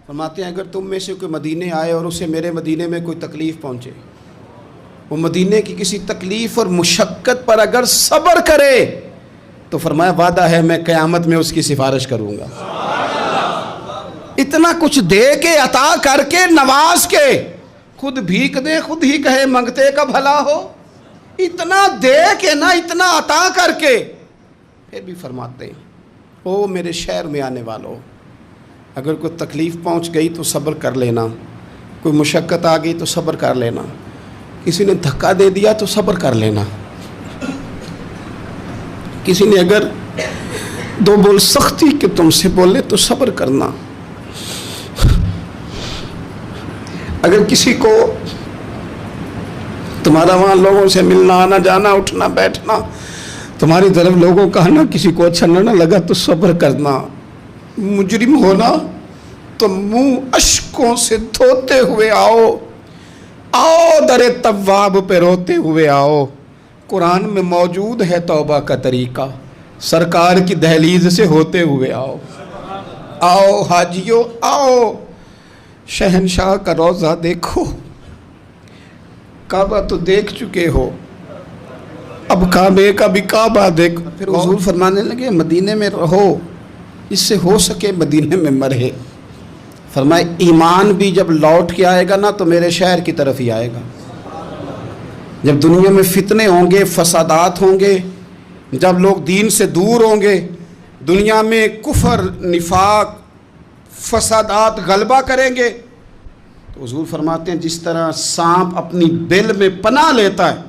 فرماتے ہیں اگر تم میں سے کوئی مدینے آئے اور اسے میرے مدینے میں کوئی تکلیف پہنچے، وہ مدینے کی کسی تکلیف اور مشقت پر اگر صبر کرے تو فرمایا وعدہ ہے میں قیامت میں اس کی سفارش کروں گا۔ اتنا کچھ دے کے عطا کر کے نواز کے، خود بھیک دے خود ہی کہے منگتے کا بھلا ہو، اتنا دے کے نا، اتنا عطا کر کے پھر بھی فرماتے ہیں او میرے شہر میں آنے والوں، اگر کوئی تکلیف پہنچ گئی تو صبر کر لینا، کوئی مشقت آ گئی تو صبر کر لینا، کسی نے دھکا دے دیا تو صبر کر لینا، کسی نے اگر دو بول سختی کہ تم سے بولے تو صبر کرنا، اگر کسی کو تمہارا وہاں لوگوں سے ملنا آنا جانا اٹھنا بیٹھنا تمہاری طرف لوگوں کا نا کسی کو اچھا نہ لگا تو صبر کرنا، مجرم ہونا تو منہ اشکوں سے دھوتے ہوئے آؤ، آؤ در تواب پہ روتے ہوئے آؤ، قرآن میں موجود ہے توبہ کا طریقہ، سرکار کی دہلیز سے ہوتے ہوئے آؤ، آؤ حاجیو آؤ، شہنشاہ کا روضہ دیکھو، کعبہ تو دیکھ چکے ہو، اب کعبے کا بھی کعبہ دیکھو۔ پھر حضور فرمانے لگے مدینے میں رہو، اس سے ہو سکے مدینے میں مرے۔ فرمائے ایمان بھی جب لوٹ کے آئے گا نا تو میرے شہر کی طرف ہی آئے گا۔ جب دنیا میں فتنے ہوں گے، فسادات ہوں گے، جب لوگ دین سے دور ہوں گے، دنیا میں کفر نفاق فسادات غلبہ کریں گے، تو حضور فرماتے ہیں جس طرح سانپ اپنی بل میں پناہ لیتا ہے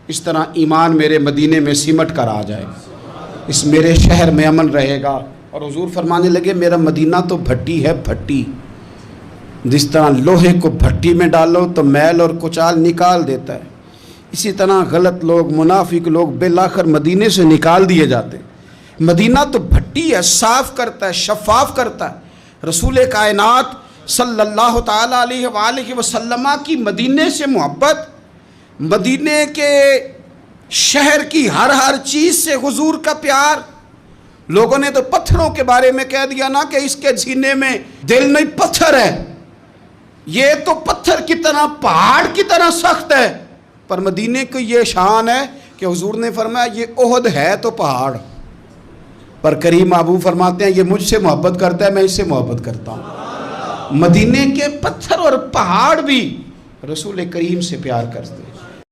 اس طرح ایمان میرے مدینے میں سمٹ کر آ جائے، اس میرے شہر میں امن رہے گا۔ اور حضور فرمانے لگے میرا مدینہ تو بھٹی ہے، بھٹی، جس طرح لوہے کو بھٹی میں ڈالو تو میل اور کچال نکال دیتا ہے، اسی طرح غلط لوگ منافق لوگ بالآخر مدینے سے نکال دیے جاتے۔ مدینہ تو بھٹی ہے، صاف کرتا ہے، شفاف کرتا ہے۔ رسول کائنات صلی اللہ تعالیٰ علیہ وآلہ وسلم کی مدینے سے محبت، مدینے کے شہر کی ہر چیز سے حضور کا پیار۔ لوگوں نے تو پتھروں کے بارے میں کہہ دیا نا کہ اس کے سینے میں دل نہیں پتھر ہے، یہ تو پتھر کی طرح پہاڑ کی طرح سخت ہے، پر مدینے کی یہ شان ہے کہ حضور نے فرمایا یہ احد ہے تو پہاڑ، پر کریم محبوب فرماتے ہیں یہ مجھ سے محبت کرتا ہے میں اس سے محبت کرتا ہوں۔ مدینے کے پتھر اور پہاڑ بھی رسول کریم سے پیار کرتے ہیں۔